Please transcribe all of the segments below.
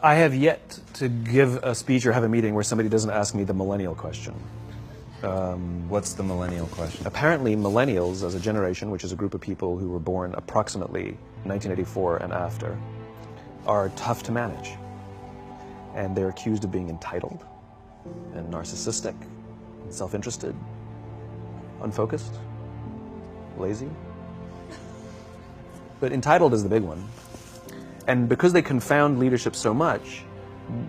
I have yet to give a speech or have a meeting where somebody doesn't ask me the millennial question. What's the millennial question? Apparently, millennials as a generation, which is a group of people who were born approximately 1984 and after, are tough to manage. And they're accused of being entitled and narcissistic, and self-interested, unfocused, lazy. But entitled is the big one. And because they confound leadership so much,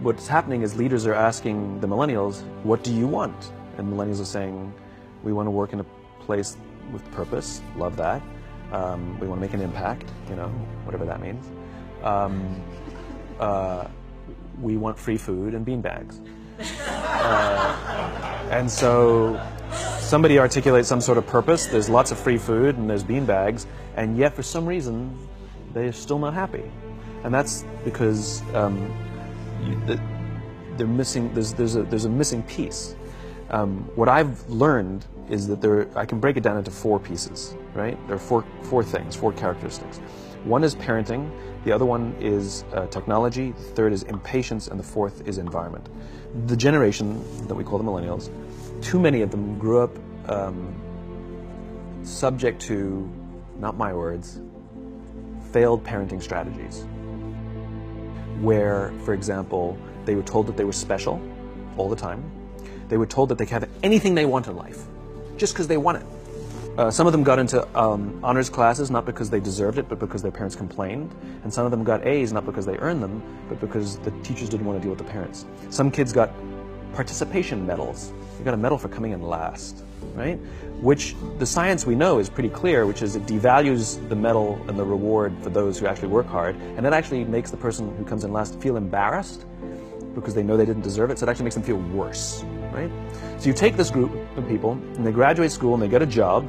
what's happening is leaders are asking the millennials, what do you want? And millennials are saying, we want to work in a place with purpose, love that. We want to make an impact, you know, whatever that means. We want free food and beanbags. And so somebody articulates some sort of purpose, there's lots of free food and there's beanbags, and yet for some reason, they're still not happy. And that's because they're missing, there's a missing piece. What I've learned is that I can break it down into four pieces, right? There are four things, four characteristics. One is parenting, the other one is technology, the third is impatience, and the fourth is environment. The generation that we call the millennials, too many of them grew up subject to, not my words, failed parenting strategies. Where, for example, they were told that they were special all the time. They were told that they could have anything they want in life, just because they want it. Some of them got into honors classes, not because they deserved it, but because their parents complained. And some of them got A's, not because they earned them, but because the teachers didn't want to deal with the parents. Some kids got participation medals. You got a medal for coming in last, right? Which the science we know is pretty clear, which is it devalues the medal and the reward for those who actually work hard, and it actually makes the person who comes in last feel embarrassed because they know they didn't deserve it, so it actually makes them feel worse, right? So you take this group of people, and they graduate school, and they get a job,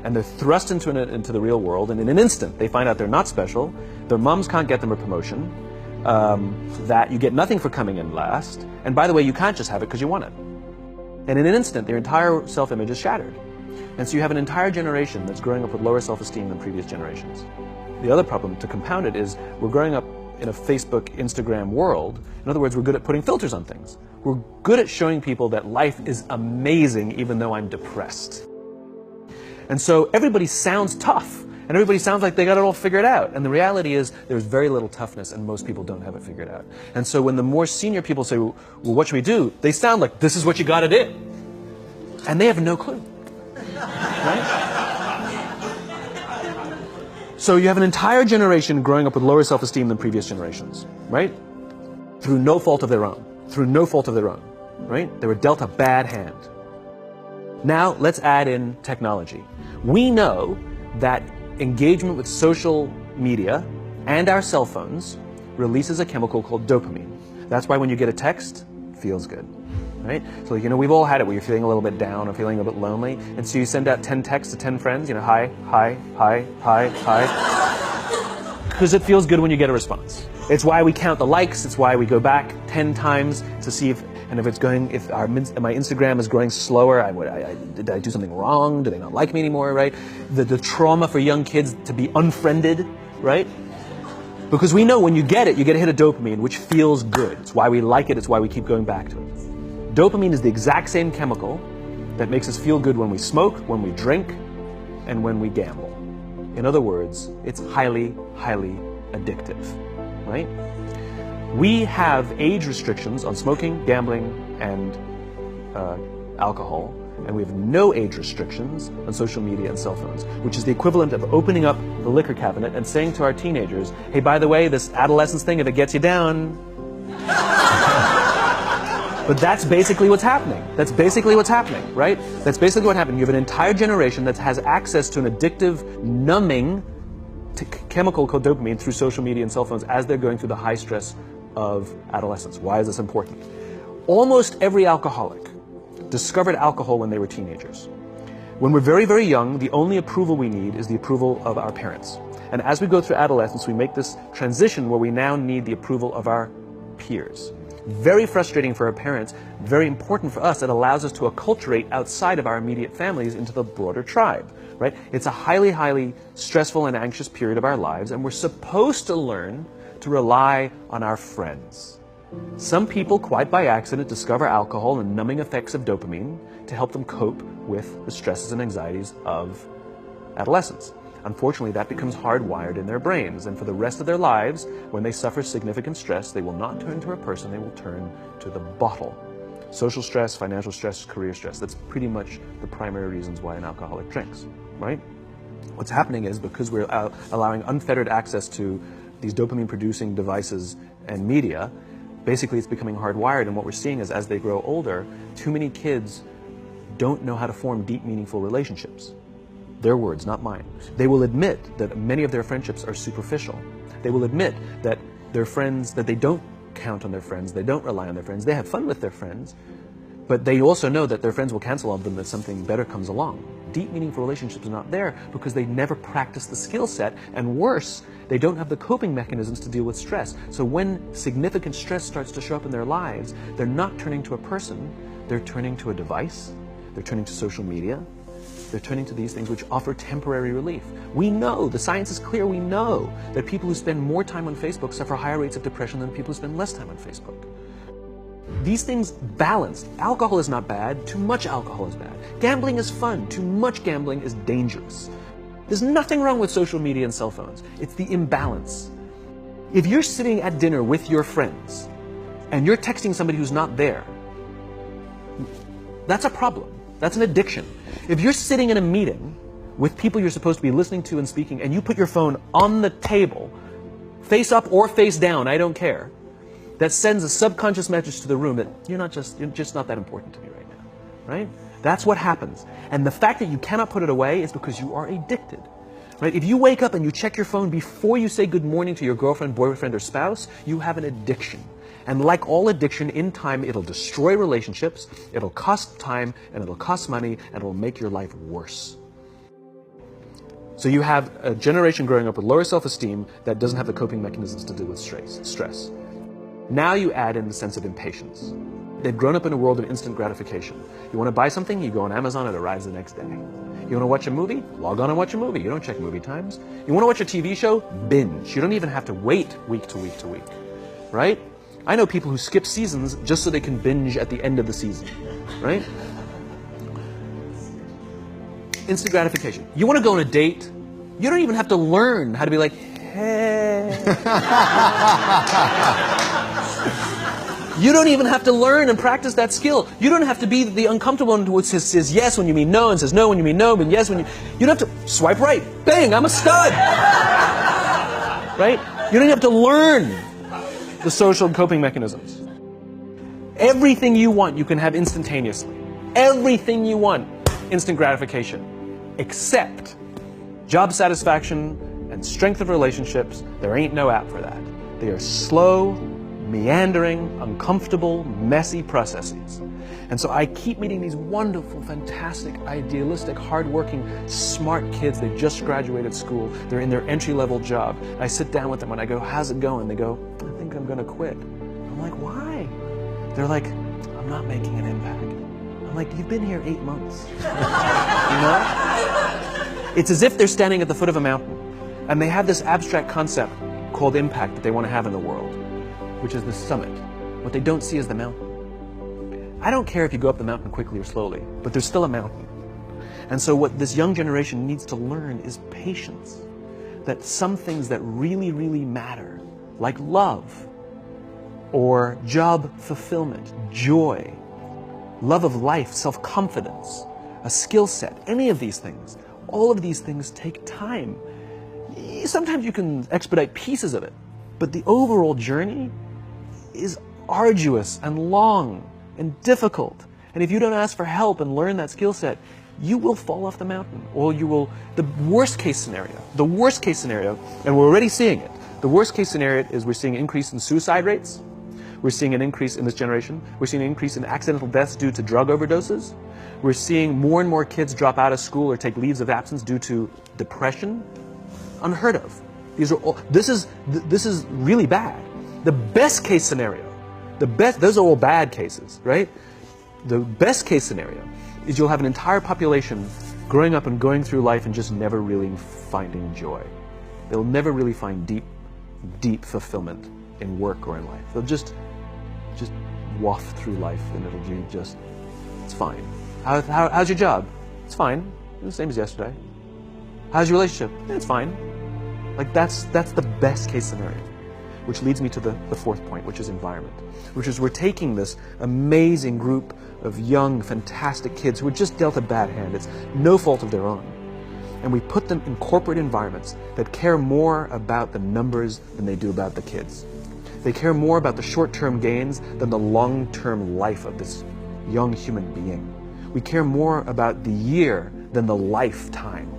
and they're thrust into the real world, and in an instant, they find out they're not special, their moms can't get them a promotion, that you get nothing for coming in last, and by the way, you can't just have it because you want it. And in an instant, their entire self-image is shattered. And so you have an entire generation that's growing up with lower self-esteem than previous generations. The other problem, to compound it, is we're growing up in a Facebook, Instagram world. In other words, we're good at putting filters on things. We're good at showing people that life is amazing even though I'm depressed. And so everybody sounds tough, and everybody sounds like they got it all figured out. And the reality is there's very little toughness, and most people don't have it figured out. And so when the more senior people say, well, what should we do? They sound like, this is what you got to do. And they have no clue. Right? So you have an entire generation growing up with lower self-esteem than previous generations, right? Through no fault of their own. Through no fault of their own, right? They were dealt a bad hand. Now let's add in technology. We know that engagement with social media and our cell phones releases a chemical called dopamine. That's why when you get a text, it feels good. Right? So, you know, we've all had it where you're feeling a little bit down or feeling a bit lonely, and so you send out 10 texts to 10 friends, you know, hi, hi, hi, hi, hi. Because it feels good when you get a response. It's why we count the likes, it's why we go back 10 times to see if my Instagram is growing slower, did I do something wrong? Do they not like me anymore, right? The trauma for young kids to be unfriended, right? Because we know when you get it, you get a hit of dopamine, which feels good. It's why we like it, it's why we keep going back to it. Dopamine is the exact same chemical that makes us feel good when we smoke, when we drink, and when we gamble. In other words, it's highly, highly addictive, right? We have age restrictions on smoking, gambling, and alcohol, and we have no age restrictions on social media and cell phones, which is the equivalent of opening up the liquor cabinet and saying to our teenagers, hey, by the way, this adolescence thing, if it gets you down... But that's basically what's happening. That's basically what's happening, right? That's basically what happened. You have an entire generation that has access to an addictive, numbing chemical called dopamine through social media and cell phones as they're going through the high stress of adolescence. Why is this important? Almost every alcoholic discovered alcohol when they were teenagers. When we're very, very young, the only approval we need is the approval of our parents. And as we go through adolescence, we make this transition where we now need the approval of our peers. Very frustrating for our parents, very important for us. It allows us to acculturate outside of our immediate families into the broader tribe, right? It's a highly, highly stressful and anxious period of our lives, and we're supposed to learn to rely on our friends. Some people, quite by accident, discover alcohol and numbing effects of dopamine to help them cope with the stresses and anxieties of adolescence. Unfortunately, that becomes hardwired in their brains, and for the rest of their lives, when they suffer significant stress, they will not turn to a person, they will turn to the bottle. Social stress, financial stress, career stress, that's pretty much the primary reasons why an alcoholic drinks, right? What's happening is, because we're allowing unfettered access to these dopamine-producing devices and media, basically it's becoming hardwired, and what we're seeing is, as they grow older, too many kids don't know how to form deep, meaningful relationships. Their words, not mine. They will admit that many of their friendships are superficial. They will admit that their friends, that they don't count on their friends, they don't rely on their friends, they have fun with their friends, but they also know that their friends will cancel on them if something better comes along. Deep, meaningful relationships are not there because they never practice the skill set, and worse, they don't have the coping mechanisms to deal with stress. So when significant stress starts to show up in their lives, they're not turning to a person, they're turning to a device, they're turning to social media, they're turning to these things which offer temporary relief. We know, the science is clear, we know that people who spend more time on Facebook suffer higher rates of depression than people who spend less time on Facebook. These things balanced. Alcohol is not bad, too much alcohol is bad. Gambling is fun, too much gambling is dangerous. There's nothing wrong with social media and cell phones. It's the imbalance. If you're sitting at dinner with your friends and you're texting somebody who's not there, that's a problem. That's an addiction. If you're sitting in a meeting with people you're supposed to be listening to and speaking, and you put your phone on the table, face up or face down, I don't care, that sends a subconscious message to the room that you're just not that important to me right now, right? That's what happens. And the fact that you cannot put it away is because you are addicted, right? If you wake up and you check your phone before you say good morning to your girlfriend, boyfriend, or spouse, you have an addiction. And like all addiction, in time, it'll destroy relationships, it'll cost time, and it'll cost money, and it'll make your life worse. So you have a generation growing up with lower self-esteem that doesn't have the coping mechanisms to deal with stress. Now you add in the sense of impatience. They've grown up in a world of instant gratification. You want to buy something, you go on Amazon, it arrives the next day. You want to watch a movie? Log on and watch a movie. You don't check movie times. You want to watch a TV show? Binge. You don't even have to wait week to week to week, right? I know people who skip seasons just so they can binge at the end of the season, right? Instant gratification. You want to go on a date? You don't even have to learn how to be like, hey. You don't even have to learn and practice that skill. You don't have to be the uncomfortable one who says yes when you mean no, and says no when you mean no, and yes when you don't have to swipe right. Bang, I'm a stud. Right? You don't have to learn the social coping mechanisms. Everything you want, you can have instantaneously. Everything you want, instant gratification. Except job satisfaction and strength of relationships, there ain't no app for that. They are slow, meandering, uncomfortable, messy processes. And so I keep meeting these wonderful, fantastic, idealistic, hardworking, smart kids. They just graduated school. They're in their entry-level job. I sit down with them and I go, how's it going? They go, I think I'm going to quit. I'm like, why? They're like, I'm not making an impact. I'm like, you've been here 8 months. You know? It's as if they're standing at the foot of a mountain and they have this abstract concept called impact that they want to have in the world, which is the summit. What they don't see is the mountain. I don't care if you go up the mountain quickly or slowly, but there's still a mountain. And so what this young generation needs to learn is patience. That some things that really, really matter, like love, or job fulfillment, joy, love of life, self-confidence, a skill set, any of these things, all of these things take time. Sometimes you can expedite pieces of it, but the overall journey is arduous and long and difficult. And if you don't ask for help and learn that skill set, you will fall off the mountain, or you will, the worst case scenario, and we're already seeing it, the worst case scenario is we're seeing an increase in suicide rates, we're seeing an increase in this generation, we're seeing an increase in accidental deaths due to drug overdoses, we're seeing more and more kids drop out of school or take leaves of absence due to depression. Unheard of. These are all, this is really bad. The best case scenario, those are all bad cases, right? The best case scenario is you'll have an entire population growing up and going through life and just never really finding joy. They'll never really find deep, deep fulfillment in work or in life. They'll just waft through life, and it'll be just, it's fine. How's your job? It's fine. It's the same as yesterday. How's your relationship? It's fine. Like that's the best case scenario. Which leads me to the fourth point, which is environment. Which is we're taking this amazing group of young, fantastic kids who were just dealt a bad hand. It's no fault of their own. And we put them in corporate environments that care more about the numbers than they do about the kids. They care more about the short-term gains than the long-term life of this young human being. We care more about the year than the lifetime,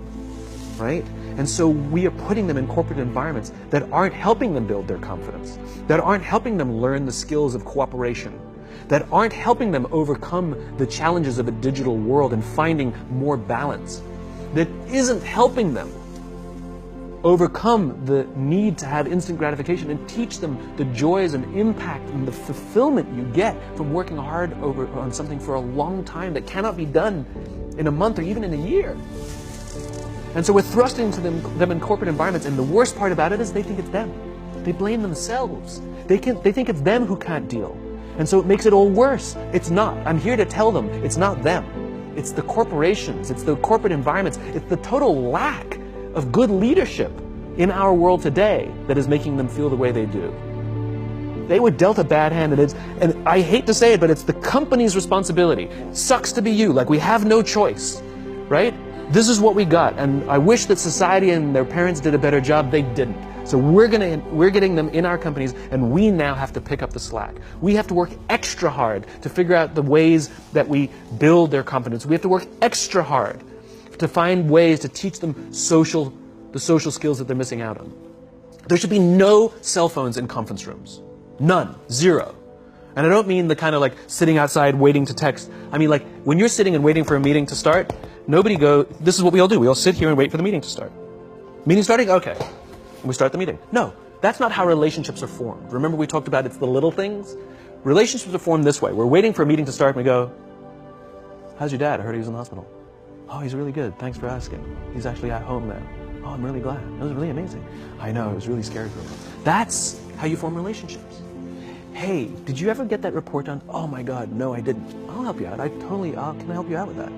right? And so we are putting them in corporate environments that aren't helping them build their confidence, that aren't helping them learn the skills of cooperation, that aren't helping them overcome the challenges of a digital world and finding more balance, that isn't helping them overcome the need to have instant gratification and teach them the joys and impact and the fulfillment you get from working hard on something for a long time that cannot be done in a month or even in a year. And so we're thrusting to them in corporate environments, and the worst part about it is they think it's them. They blame themselves. They think it's them who can't deal. And so it makes it all worse. It's not. I'm here to tell them it's not them. It's the corporations, it's the corporate environments, it's the total lack of good leadership in our world today that is making them feel the way they do. They were dealt a bad hand, and I hate to say it, but it's the company's responsibility. Sucks to be you, like we have no choice, right? This is what we got, and I wish that society and their parents did a better job. They didn't. So we're getting them in our companies, and we now have to pick up the slack. We have to work extra hard to figure out the ways that we build their confidence. We have to work extra hard to find ways to teach them the social skills that they're missing out on. There should be no cell phones in conference rooms. None. Zero. And I don't mean the kind of like sitting outside waiting to text. I mean like when you're sitting and waiting for a meeting to start, this is what we all do. We all sit here and wait for the meeting to start. Meeting starting? Okay. And we start the meeting. No, that's not how relationships are formed. Remember we talked about it's the little things? Relationships are formed this way. We're waiting for a meeting to start and we go, how's your dad? I heard he was in the hospital. Oh, he's really good. Thanks for asking. He's actually at home now. Oh, I'm really glad. It was really amazing. I know, it was really scary for him. That's how you form relationships. Hey, did you ever get that report done? Oh my God, no, I didn't. I'll help you out. Can I help you out with that?